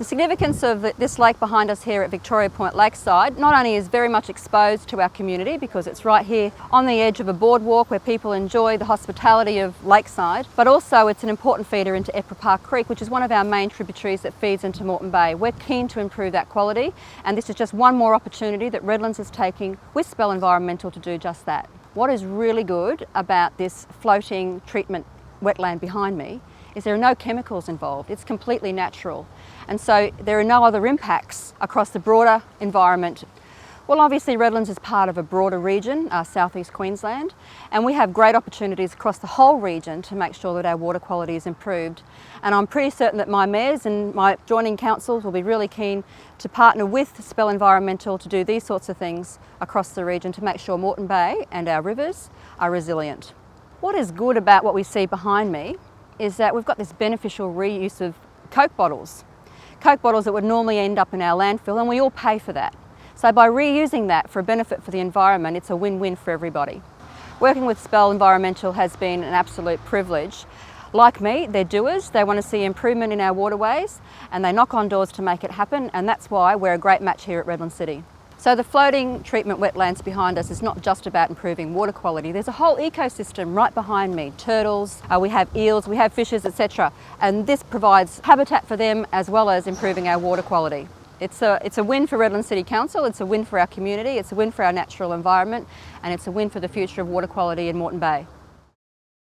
The significance of this lake behind us here at Victoria Point Lakeside not only is very much exposed to our community because it's right here on the edge of a boardwalk where people enjoy the hospitality of Lakeside, but also it's an important feeder into Epra Creek, which is one of our main tributaries that feeds into Moreton Bay. We're keen to improve that quality, and this is just one more opportunity that Redlands is taking with Spell Environmental to do just that. What is really good about this floating treatment wetland behind me is there are no chemicals involved. It's completely natural. And so there are no other impacts across the broader environment. Well, obviously Redlands is part of a broader region, southeast Queensland, and we have great opportunities across the whole region to make sure that our water quality is improved. And I'm pretty certain that my mayors and my joining councils will be really keen to partner with Spell Environmental to do these sorts of things across the region to make sure Moreton Bay and our rivers are resilient. What is good about what we see behind me is that we've got this beneficial reuse of Coke bottles. Coke bottles that would normally end up in our landfill, and we all pay for that. So by reusing that for a benefit for the environment, it's a win-win for everybody. Working with Spell Environmental has been an absolute privilege. Like me, they're doers. They want to see improvement in our waterways, and they knock on doors to make it happen, and that's why we're a great match here at Redland City. So the floating treatment wetlands behind us is not just about improving water quality. There's a whole ecosystem right behind me. Turtles, we have eels, we have fishes, etc. And this provides habitat for them as well as improving our water quality. It's a win for Redland City Council, it's a win for our community, it's a win for our natural environment, and it's a win for the future of water quality in Moreton Bay.